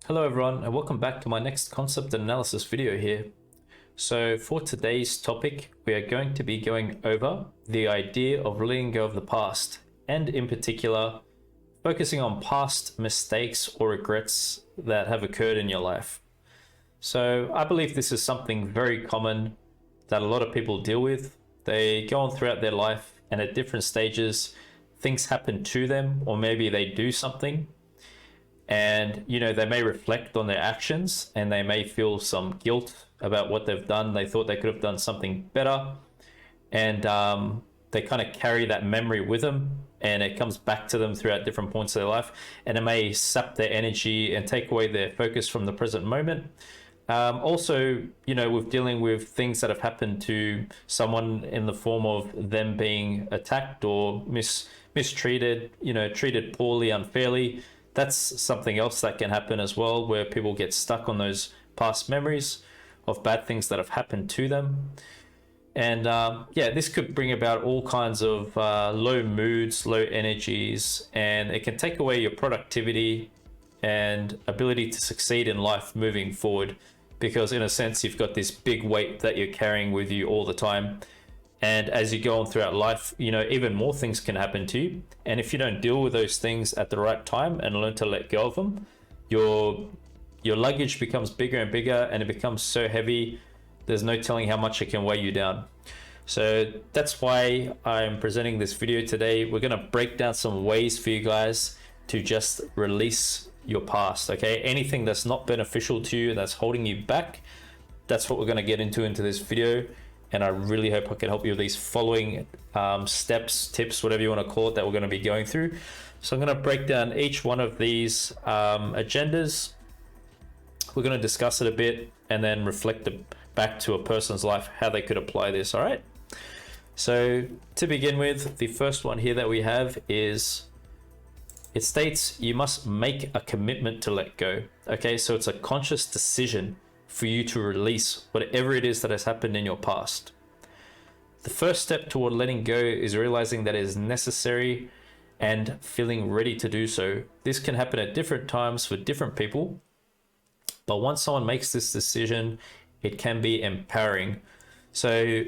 Hello everyone, and welcome back to my next concept analysis video here. So for today's topic, we are going to be going over the idea of letting go of the past, and in particular, focusing on past mistakes or regrets that have occurred in your life. So I believe this is something very common that a lot of people deal with. They go on throughout their life, and at different stages, things happen to them, or maybe they do something. And, they may reflect on their actions and they may feel some guilt about what they've done. They thought they could have done something better. And they kind of carry that memory with them, and it comes back to them throughout different points of their life. And it may sap their energy and take away their focus from the present moment. Also, with dealing with things that have happened to someone in the form of them being attacked or mistreated, treated poorly, unfairly. That's something else that can happen as well, where people get stuck on those past memories of bad things that have happened to them. And this could bring about all kinds of low moods, low energies, and it can take away your productivity and ability to succeed in life moving forward. Because in a sense, you've got this big weight that you're carrying with you all the time. And as you go on throughout life, even more things can happen to you. And if you don't deal with those things at the right time and learn to let go of them, your luggage becomes bigger and bigger, and it becomes so heavy, there's no telling how much it can weigh you down. So that's why I'm presenting this video today. We're going to break down some ways for you guys to just release your past, okay? Anything that's not beneficial to you, that's holding you back, that's what we're going to get into this video. And I really hope I can help you with these following steps, tips, whatever you want to call it, that we're going to be going through. So I'm going to break down each one of these agendas. We're going to discuss it a bit and then reflect back to a person's life, how they could apply this, all right? So to begin with, the first one here that we have is, it states you must make a commitment to let go. Okay, so it's a conscious decision for you to release whatever it is that has happened in your past. The first step toward letting go is realizing that it is necessary and feeling ready to do so. This can happen at different times for different people, but once someone makes this decision, it can be empowering. So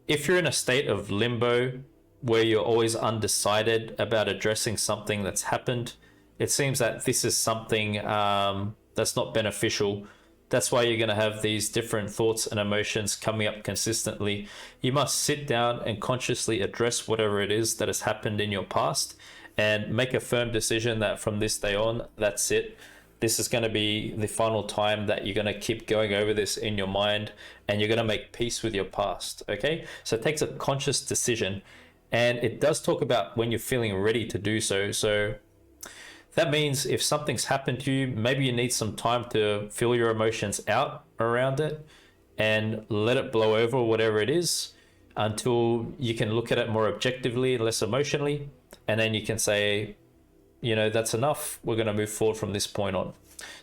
if you're in a state of limbo where you're always undecided about addressing something that's happened, it seems that this is something that's not beneficial. That's why you're going to have these different thoughts and emotions coming up consistently. You must sit down and consciously address whatever it is that has happened in your past and make a firm decision that from this day on, that's it. This is going to be the final time that you're going to keep going over this in your mind, and you're going to make peace with your past, okay? So it takes a conscious decision, and it does talk about when you're feeling ready to do so. So that means if something's happened to you, maybe you need some time to feel your emotions out around it and let it blow over, whatever it is, until you can look at it more objectively, less emotionally. And then you can say, that's enough. We're going to move forward from this point on.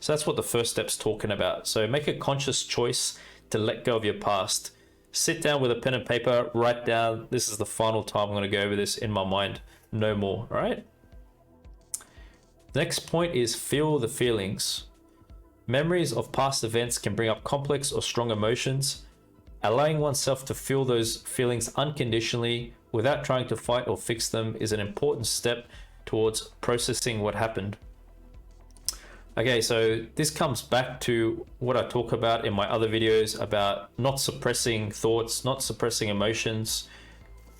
So that's what the first step's talking about. So make a conscious choice to let go of your past. Sit down with a pen and paper, write down, this is the final time I'm going to go over this in my mind. No more, all right? Next point is feel the feelings. Memories of past events can bring up complex or strong emotions. Allowing oneself to feel those feelings unconditionally without trying to fight or fix them is an important step towards processing what happened. Okay, so this comes back to what I talk about in my other videos about not suppressing thoughts, not suppressing emotions.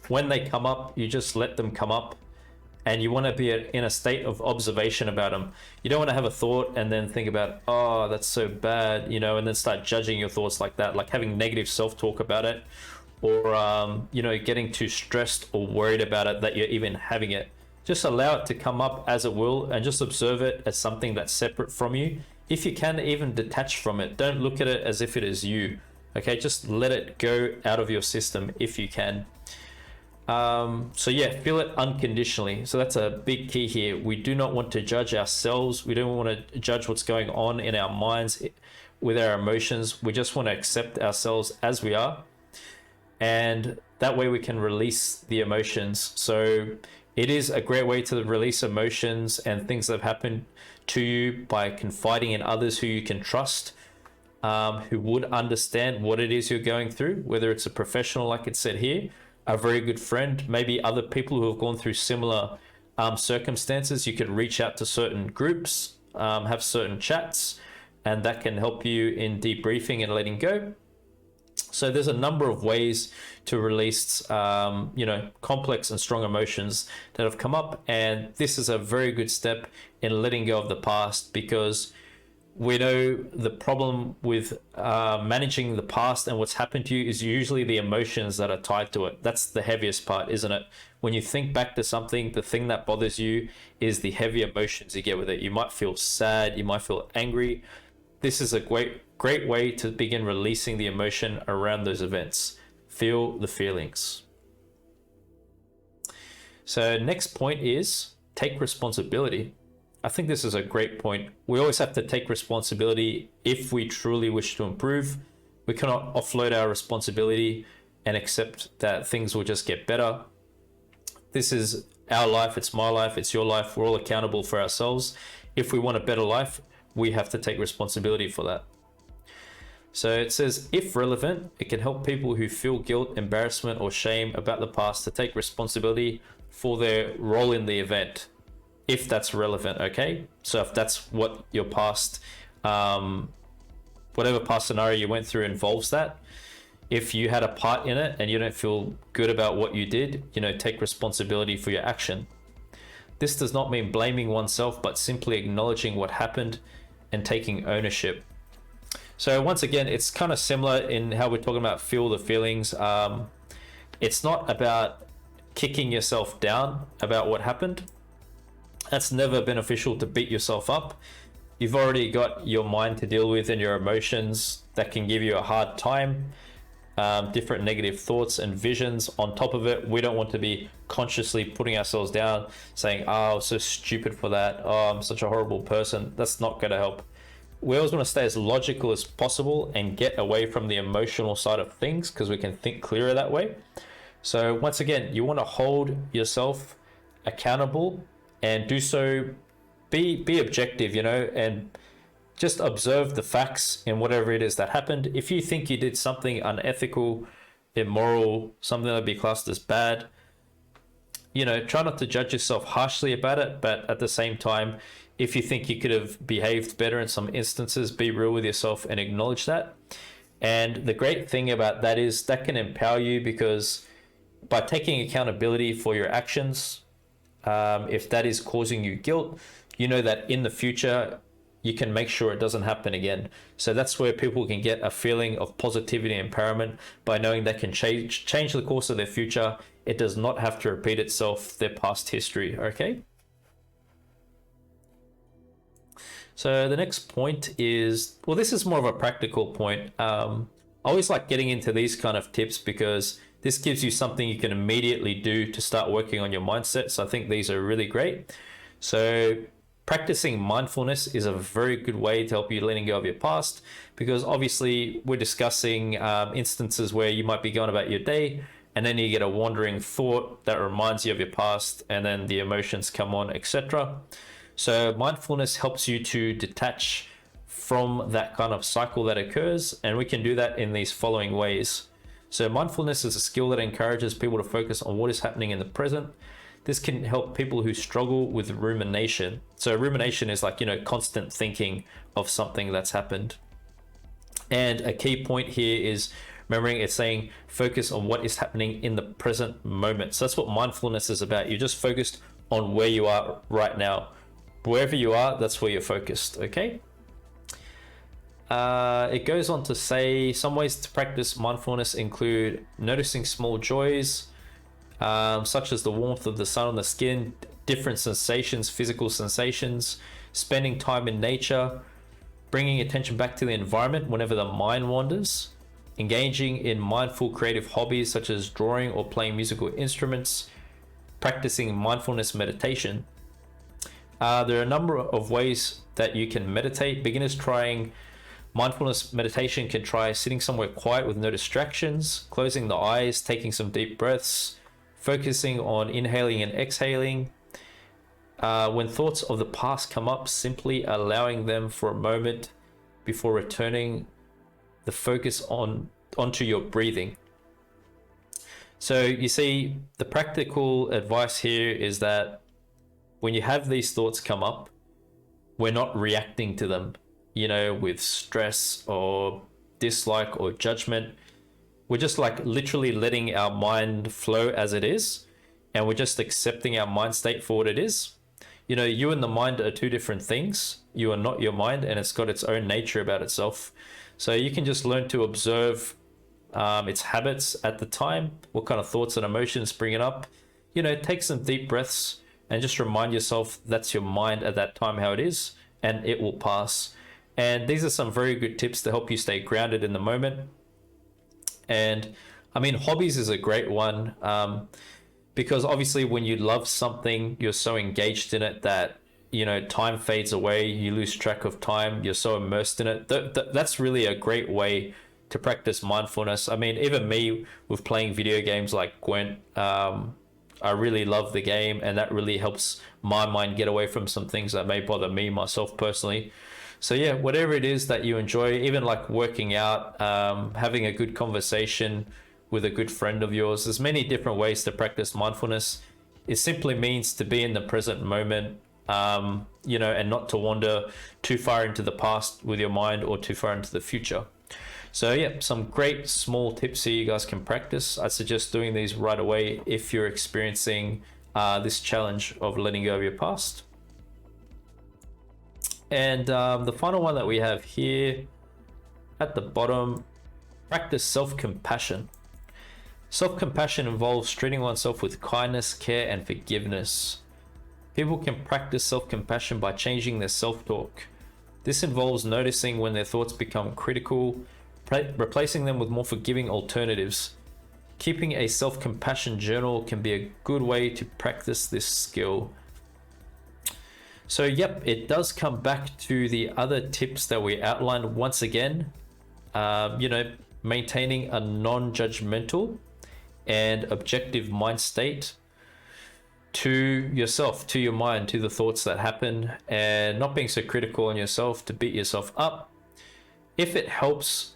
When they come up, you just let them come up. And you want to be in a state of observation about them. You don't want to have a thought and then think about, oh, that's so bad, and then start judging your thoughts like that, like having negative self-talk about it, or, getting too stressed or worried about it that you're even having it. Just allow it to come up as it will, and just observe it as something that's separate from you. If you can, even detach from it. Don't look at it as if it is you. Okay, just let it go out of your system if you can. Feel it unconditionally. So that's a big key here. We do not want to judge ourselves. We don't want to judge what's going on in our minds with our emotions. We just want to accept ourselves as we are. And that way we can release the emotions. So It is a great way to release emotions and things that have happened to you by confiding in others who you can trust, who would understand what it is you're going through, whether it's a professional, like it said here, a very good friend, maybe other people who have gone through similar circumstances. You could reach out to certain groups, have certain chats, and that can help you in debriefing and letting go. So there's a number of ways to release, complex and strong emotions that have come up. And this is a very good step in letting go of the past, because we know the problem with managing the past and what's happened to you is usually the emotions that are tied to it. That's the heaviest part, isn't it? When you think back to something, the thing that bothers you is the heavy emotions you get with it. You might feel sad, you might feel angry. This is a great way to begin releasing the emotion around those events. Feel the feelings. So next point is take responsibility. I think this is a great point. We always have to take responsibility if we truly wish to improve. We cannot offload our responsibility and accept that things will just get better. This is our life, it's my life, it's your life. We're all accountable for ourselves. If we want a better life, we have to take responsibility for that. So it says, if relevant, it can help people who feel guilt, embarrassment, or shame about the past to take responsibility for their role in the event, if that's relevant, okay? So if that's what your past, whatever past scenario you went through involves that, if you had a part in it and you don't feel good about what you did, take responsibility for your action. This does not mean blaming oneself, but simply acknowledging what happened and taking ownership. So once again, it's kind of similar in how we're talking about feel the feelings. It's not about kicking yourself down about what happened. That's never beneficial, to beat yourself up. You've already got your mind to deal with and your emotions that can give you a hard time. Different negative thoughts and visions on top of it. We don't want to be consciously putting ourselves down, saying, oh, I'm so stupid for that. Oh, I'm such a horrible person. That's not going to help. We always want to stay as logical as possible and get away from the emotional side of things, because we can think clearer that way. So once again, you want to hold yourself accountable and do so, be objective, and just observe the facts in whatever it is that happened. If you think you did something unethical, immoral, something that would be classed as bad, try not to judge yourself harshly about it, but at the same time, if you think you could have behaved better in some instances, be real with yourself and acknowledge that. And the great thing about that is that can empower you, because by taking accountability for your actions, if that is causing you guilt, you know that in the future, you can make sure it doesn't happen again. So that's where people can get a feeling of positivity and empowerment by knowing they can change the course of their future. It does not have to repeat itself, their past history, okay? So the next point is, well, this is more of a practical point. I always like getting into these kind of tips because this gives you something you can immediately do to start working on your mindset. So I think these are really great. So practicing mindfulness is a very good way to help you letting go of your past, because obviously we're discussing instances where you might be going about your day and then you get a wandering thought that reminds you of your past, and then the emotions come on, etc. So mindfulness helps you to detach from that kind of cycle that occurs, and we can do that in these following ways. So mindfulness is a skill that encourages people to focus on what is happening in the present. This can help people who struggle with rumination. So rumination is like, constant thinking of something that's happened. And a key point here is remembering it's saying focus on what is happening in the present moment. So that's what mindfulness is about. You're just focused on where you are right now. Wherever you are, that's where you're focused, okay? It goes on to say some ways to practice mindfulness include noticing small joys, such as the warmth of the sun on the skin, different sensations, physical sensations, spending time in nature, bringing attention back to the environment whenever the mind wanders, engaging in mindful creative hobbies such as drawing or playing musical instruments, practicing mindfulness meditation. There are a number of ways that you can meditate. Beginners trying mindfulness meditation can try sitting somewhere quiet with no distractions, closing the eyes, taking some deep breaths, focusing on inhaling and exhaling. When thoughts of the past come up, simply allowing them for a moment before returning the focus onto your breathing. So you see, the practical advice here is that when you have these thoughts come up, we're not reacting to them, with stress or dislike or judgment. We're just like literally letting our mind flow as it is, and we're just accepting our mind state for what it is. You and the mind are two different things. You are not your mind, and it's got its own nature about itself. So you can just learn to observe its habits at the time, what kind of thoughts and emotions bring it up. Take some deep breaths and just remind yourself that's your mind at that time, how it is, and it will pass. And these are some very good tips to help you stay grounded in the moment. And I mean, hobbies is a great one, because obviously when you love something, you're so engaged in it that time fades away, you lose track of time, you're so immersed in it. That's really a great way to practice mindfulness. I mean, even me with playing video games like Gwent, I really love the game, and that really helps my mind get away from some things that may bother me myself personally. So yeah, whatever it is that you enjoy, even like working out, having a good conversation with a good friend of yours, there's many different ways to practice mindfulness. It simply means to be in the present moment, and not to wander too far into the past with your mind or too far into the future. So yeah, some great small tips here you guys can practice. I suggest doing these right away if you're experiencing this challenge of letting go of your past. And the final one that we have here at the bottom, practice self-compassion. Self-compassion involves treating oneself with kindness, care, and forgiveness. People can practice self-compassion by changing their self-talk. This involves noticing when their thoughts become critical, replacing them with more forgiving alternatives. Keeping a self-compassion journal can be a good way to practice this skill. So yep, it does come back to the other tips that we outlined once again. Maintaining a non-judgmental and objective mind state to yourself, to your mind, to the thoughts that happen, and not being so critical on yourself to beat yourself up. If it helps,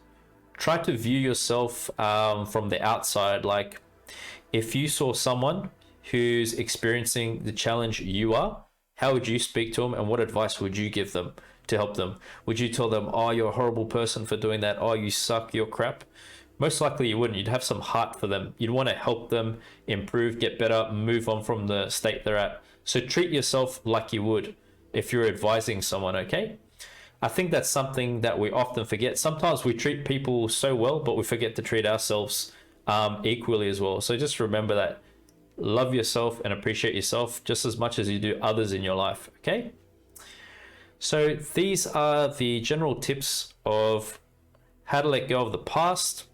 try to view yourself from the outside. Like if you saw someone who's experiencing the challenge you are, how would you speak to them, and what advice would you give them to help them? Would you tell them, oh, you're a horrible person for doing that, oh, you suck, you're crap? Most likely you wouldn't. You'd have some heart for them. You'd want to help them improve, get better, move on from the state they're at. So treat yourself like you would if you're advising someone, okay? I think that's something that we often forget. Sometimes we treat people so well, but we forget to treat ourselves equally as well. So just remember that. Love yourself and appreciate yourself just as much as you do others in your life, okay? So these are the general tips of how to let go of the past.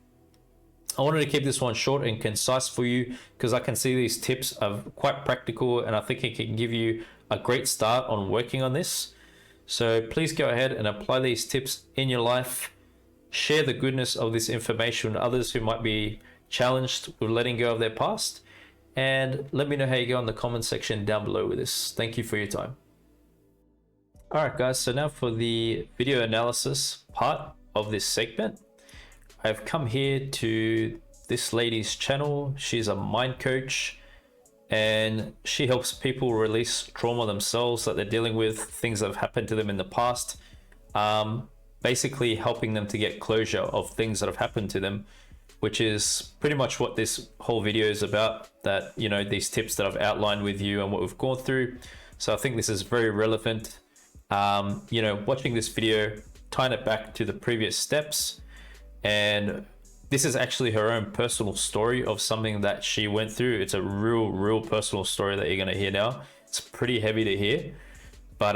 I wanted to keep this one short and concise for you because I can see these tips are quite practical, and I think it can give you a great start on working on this. So please go ahead and apply these tips in your life. Share the goodness of this information with others who might be challenged with letting go of their past. And let me know how you go in the comment section down below with this. Thank you for your time. Alright guys, so now for the video analysis part of this segment. I've come here to this lady's channel. She's a mind coach, and she helps people release trauma themselves that they're dealing with, things that have happened to them in the past. Basically helping them to get closure of things that have happened to them, which is pretty much what this whole video is about, that, these tips that I've outlined with you and what we've gone through. So I think this is very relevant. Watching this video, tying it back to the previous steps, and this is actually her own personal story of something that she went through. It's a real personal story that you're going to hear now. It's pretty heavy to hear, but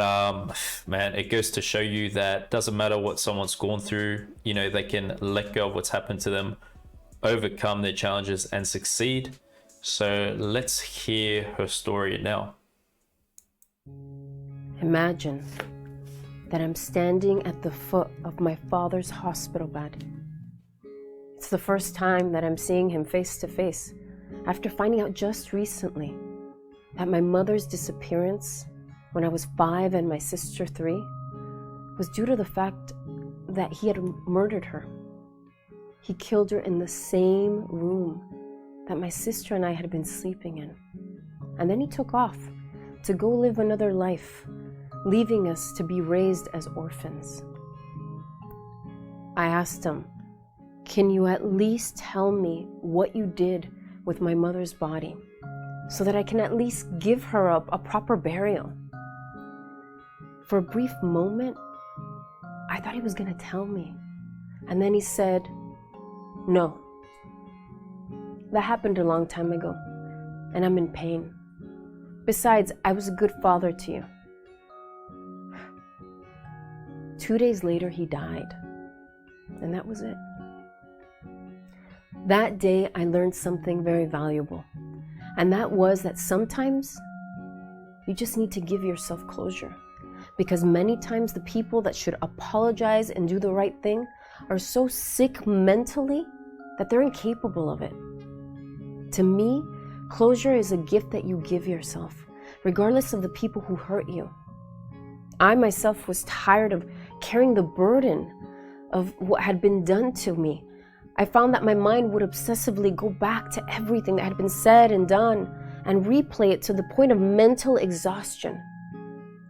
man, it goes to show you that doesn't matter what someone's gone through, they can let go of what's happened to them, overcome their challenges, and succeed. So let's hear her story now. Imagine that I'm standing at the foot of my father's hospital bed. It's the first time that I'm seeing him face to face. after finding out just recently that my mother's disappearance when I was 5 and my sister 3 was due to the fact that he had murdered her. He killed her in the same room that my sister and I had been sleeping in. And then he took off to go live another life, leaving us to be raised as orphans. I asked him, "Can you at least tell me what you did with my mother's body so that I can at least give her a proper burial?" For a brief moment, I thought he was going to tell me. And then he said, "No. That happened a long time ago, and I'm in pain. Besides, I was a good father to you." 2 days later, he died. And that was it. That day, I learned something very valuable. And that was that sometimes you just need to give yourself closure. Because many times the people that should apologize and do the right thing are so sick mentally that they're incapable of it. To me, closure is a gift that you give yourself, regardless of the people who hurt you. I myself was tired of carrying the burden of what had been done to me. I found that my mind would obsessively go back to everything that had been said and done and replay it to the point of mental exhaustion.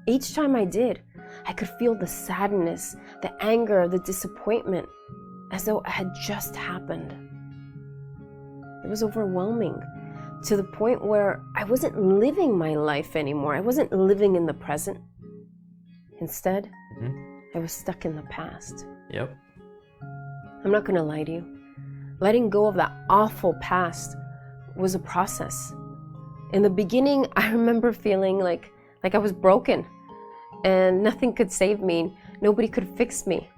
Each time I did, I could feel the sadness, the anger, the disappointment, as though it had just happened. It was overwhelming to the point where I wasn't living my life anymore. I wasn't living in the present. Instead, I was stuck in the past. Yep. I'm not going to lie to you. Letting go of that awful past was a process. In the beginning, I remember feeling like I was broken and nothing could save me. Nobody could fix me.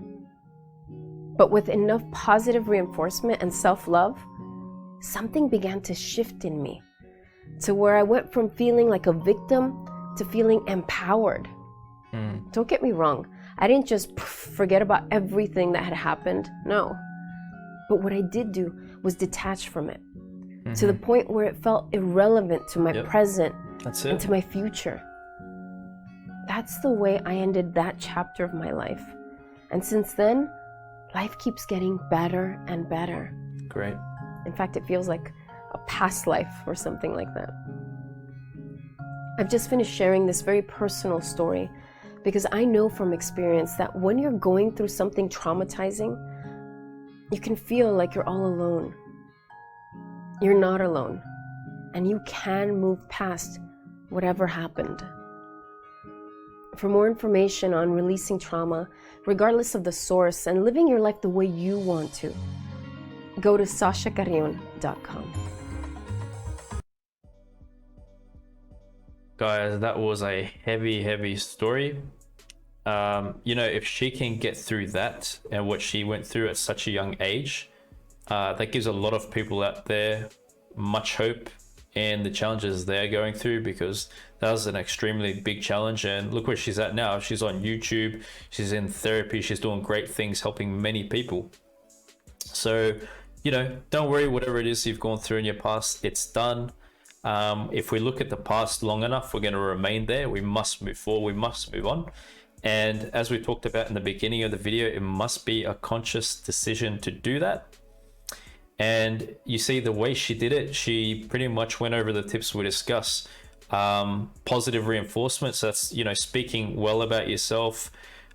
But with enough positive reinforcement and self-love, something began to shift in me to where I went from feeling like a victim to feeling empowered. Don't get me wrong. I didn't just forget about everything that had happened. No. But what I did do was detach from it to the point where it felt irrelevant to my present and to my future. That's the way I ended that chapter of my life. And since then, life keeps getting better and better. Great. In fact, it feels like a past life or something like that. I've just finished sharing this very personal story because I know from experience that when you're going through something traumatizing, you can feel like you're all alone. You're not alone, and you can move past whatever happened. For more information on releasing trauma, regardless of the source, and living your life the way you want to, go to sashacarrion.com. Guys, that was a heavy story. If she can get through that and what she went through at such a young age, that gives a lot of people out there much hope in the challenges they're going through, because that was an extremely big challenge. And look where she's at now. She's on YouTube, she's in therapy, she's doing great things, helping many people. So, don't worry, whatever it is you've gone through in your past, it's done. If we look at the past long enough, we're going to remain there. We must move forward, we must move on. And as we talked about in the beginning of the video, it must be a conscious decision to do that. And you see the way she did it, she pretty much went over the tips we discussed. Positive reinforcement, so that's, speaking well about yourself,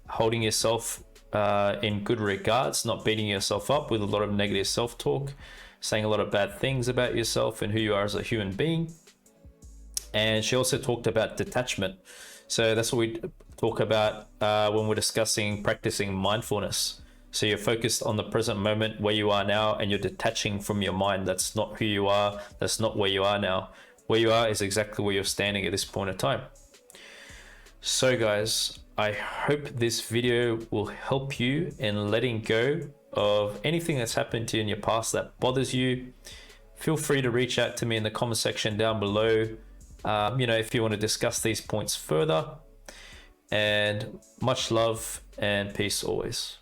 holding yourself in good regards, not beating yourself up with a lot of negative self-talk, saying a lot of bad things about yourself and who you are as a human being. And she also talked about detachment. So that's what we talk about when we're discussing practicing mindfulness. So you're focused on the present moment where you are now, and you're detaching from your mind. That's not who you are. That's not where you are now. Where you are is exactly where you're standing at this point in time. So guys, I hope this video will help you in letting go of anything that's happened to you in your past that bothers you. Feel free to reach out to me in the comment section down below, if you want to discuss these points further. And much love and peace always.